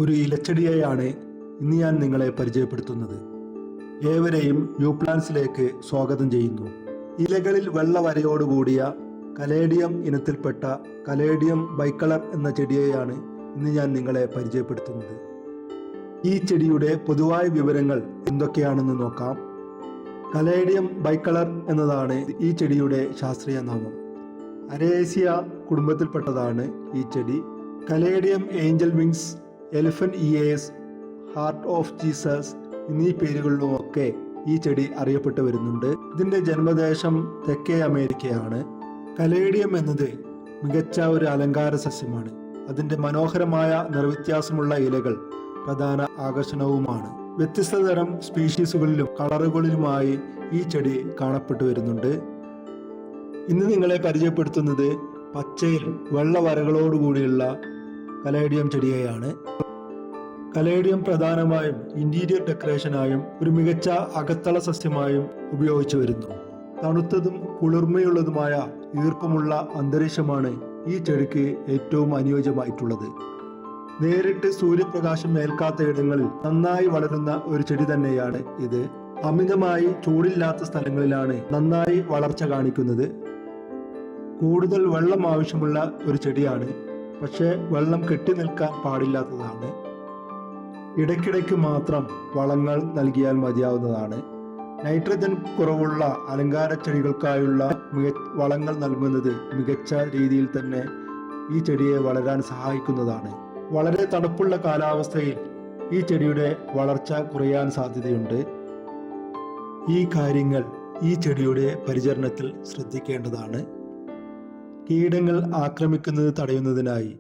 ഒരു ഇലച്ചെടിയെയാണ് ഇന്ന് ഞാൻ നിങ്ങളെ പരിചയപ്പെടുത്തുന്നത്. ഏവരെയും യു പ്ലാന്റ്സിലേക്ക് സ്വാഗതം ചെയ്യുന്നു. ഇലകളിൽ വെള്ള വരയോടുകൂടിയ കലേഡിയം ഇനത്തിൽപ്പെട്ട കലേഡിയം ബൈക്കളർ എന്ന ചെടിയെയാണ് ഇന്ന് ഞാൻ നിങ്ങളെ പരിചയപ്പെടുത്തുന്നത്. ഈ ചെടിയുടെ പൊതുവായ വിവരങ്ങൾ എന്തൊക്കെയാണെന്ന് നോക്കാം. കലേഡിയം ബൈക്കളർ എന്നതാണ് ഈ ചെടിയുടെ ശാസ്ത്രീയ നാമം. അരേസിയ കുടുംബത്തിൽപ്പെട്ടതാണ് ഈ ചെടി. Caladium Angel wings, elephant years, heart of Jesus എന്നീ പേരുകളിലുമൊക്കെ ഈ ചെടി അറിയപ്പെട്ടു വരുന്നുണ്ട്. ഇതിൻ്റെ ജന്മദേശം തെക്കേ അമേരിക്കയാണ്. കലേഡിയം എന്നത് മികച്ച ഒരു അലങ്കാര സസ്യമാണ്. അതിൻ്റെ മനോഹരമായ നിറവ്യത്യാസമുള്ള ഇലകൾ പ്രധാന ആകർഷണവുമാണ്. വ്യത്യസ്ത തരം സ്പീഷീസുകളിലും കളറുകളിലുമായി ഈ ചെടി കാണപ്പെട്ടു വരുന്നുണ്ട്. ഇന്ന് നിങ്ങളെ പരിചയപ്പെടുത്തുന്നത് പച്ചയിൽ വെള്ള വരകളോടുകൂടിയുള്ള കലേഡിയം ചെടിയെയാണ്. കലേഡിയം പ്രധാനമായും ഇന്റീരിയർ ഡെക്കറേഷനായും ഒരു മികച്ച അകത്തള സസ്യമായും ഉപയോഗിച്ചു വരുന്നു. തണുത്തതും കുളിർമയുള്ളതുമായ ഈർപ്പമുള്ള അന്തരീക്ഷമാണ് ഈ ചെടിക്ക് ഏറ്റവും അനുയോജ്യമായിട്ടുള്ളത്. നേരിട്ട് സൂര്യപ്രകാശം ഏൽക്കാത്ത ഇടങ്ങളിൽ നന്നായി വളരുന്ന ഒരു ചെടി തന്നെയാണ് ഇത്. അമിതമായി ചൂടില്ലാത്ത സ്ഥലങ്ങളിലാണ് നന്നായി വളർച്ച കാണിക്കുന്നത്. കൂടുതൽ വെള്ളം ആവശ്യമുള്ള ഒരു ചെടിയാണ്, പക്ഷേ വെള്ളം കെട്ടി നിൽക്കാൻ പാടില്ലാത്തതാണ്. ഇടയ്ക്കിടയ്ക്ക് മാത്രം വളങ്ങൾ നൽകിയാൽ മതിയാവുന്നതാണ്. നൈട്രജൻ കുറവുള്ള അലങ്കാര ചെടികൾക്കായുള്ള വളങ്ങൾ നൽകുന്നത് മികച്ച രീതിയിൽ തന്നെ ഈ ചെടിയെ വളരാൻ സഹായിക്കുന്നതാണ്. വളരെ തണുപ്പുള്ള കാലാവസ്ഥയിൽ ഈ ചെടിയുടെ വളർച്ച കുറയാൻ സാധ്യതയുണ്ട്. ഈ കാര്യങ്ങൾ ഈ ചെടിയുടെ പരിചരണത്തിൽ ശ്രദ്ധിക്കേണ്ടതാണ്. കീടങ്ങൾ ആക്രമിക്കുന്നത് തടയുന്നതിനായി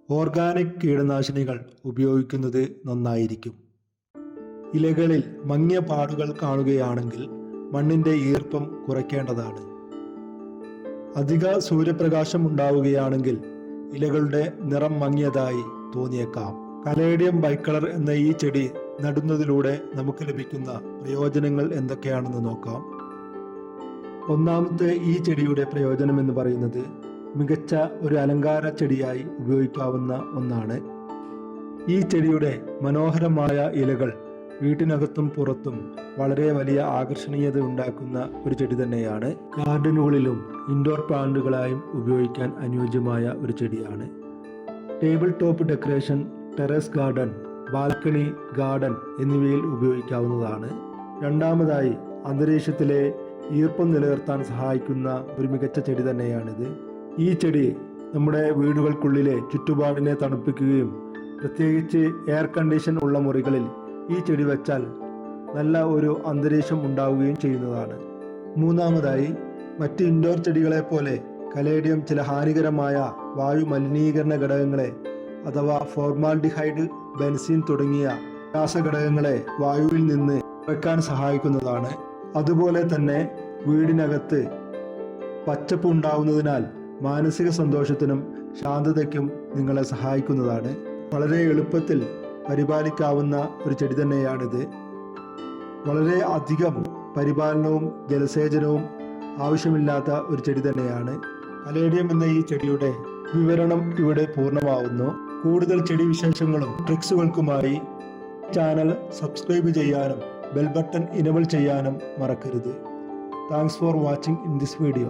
ഓർഗാനിക് കീടനാശിനികൾ ഉപയോഗിക്കുന്നത് നന്നായിരിക്കും. ഇലകളിൽ മങ്ങിയ പാടുകൾ കാണുകയാണെങ്കിൽ മണ്ണിൻ്റെ ഈർപ്പം കുറയ്ക്കേണ്ടതാണ്. അധിക സൂര്യപ്രകാശം ഉണ്ടാവുകയാണെങ്കിൽ ഇലകളുടെ നിറം മങ്ങിയതായി തോന്നിയേക്കാം. കലേഡിയം ബൈക്കളർ എന്ന ഈ ചെടി നടുന്നതിലൂടെ നമുക്ക് ലഭിക്കുന്ന പ്രയോജനങ്ങൾ എന്തൊക്കെയാണെന്ന് നോക്കാം. ഒന്നാമത്തെ ഈ ചെടിയുടെ പ്രയോജനം എന്ന് പറയുന്നത് മികച്ച ഒരു അലങ്കാര ചെടിയായി ഉപയോഗിക്കാവുന്ന ഒന്നാണ്. ഈ ചെടിയുടെ മനോഹരമായ ഇലകൾ വീട്ടിനകത്തും പുറത്തും വളരെ വലിയ ആകർഷണീയത ഉണ്ടാക്കുന്ന ഒരു ചെടി തന്നെയാണ്. ഗാർഡനുകളിലും ഇൻഡോർ പ്ലാന്റുകളായും ഉപയോഗിക്കാൻ അനുയോജ്യമായ ഒരു ചെടിയാണ്. Table top decoration, terrace garden, balcony garden എന്നിവയിൽ ഉപയോഗിക്കാവുന്നതാണ്. രണ്ടാമതായി അന്തരീക്ഷത്തിലെ ഈർപ്പം നിലനിർത്താൻ സഹായിക്കുന്ന ഒരു മികച്ച ചെടി തന്നെയാണിത്. ഈ ചെടി നമ്മുടെ വീടുകൾക്കുള്ളിലെ ചുറ്റുപാടിനെ തണുപ്പിക്കുകയും പ്രത്യേകിച്ച് എയർ കണ്ടീഷൻ ഉള്ള മുറികളിൽ ഈ ചെടി വെച്ചാൽ നല്ല ഒരു അന്തരീക്ഷം ഉണ്ടാവുകയും ചെയ്യുന്നതാണ്. മൂന്നാമതായി മറ്റ് ഇൻഡോർ ചെടികളെ പോലെ കലേഡിയം ചില ഹാനികരമായ വായു മലിനീകരണ ഘടകങ്ങളെ അഥവാ ഫോർമാൽഡിഹൈഡ്, ബെൻസീൻ തുടങ്ങിയ രാസഘടകങ്ങളെ വായുവിൽ നിന്ന് കുറയ്ക്കാൻ സഹായിക്കുന്നതാണ്. അതുപോലെ തന്നെ വീടിനകത്ത് പച്ചപ്പ് ഉണ്ടാവുന്നതിനാൽ മാനസിക സന്തോഷത്തിനും ശാന്തതയ്ക്കും നിങ്ങളെ സഹായിക്കുന്നതാണ്. വളരെ എളുപ്പത്തിൽ പരിപാലിക്കാവുന്ന ഒരു ചെടി തന്നെയാണിത്. വളരെ അധികം പരിപാലനവും ജലസേചനവും ആവശ്യമില്ലാത്ത ഒരു ചെടി തന്നെയാണ്. കലേഡിയം എന്ന ഈ ചെടിയുടെ വിവരണം ഇവിടെ പൂർണ്ണമാവുന്നു. കൂടുതൽ ചെടി വിശേഷങ്ങളും ട്രിക്സുകൾക്കുമായി ചാനൽ സബ്സ്ക്രൈബ് ചെയ്യാനും ബെൽ ബട്ടൺ ഇനേബിൾ ചെയ്യാനും മറക്കരുത്. Thanks for watching in this video.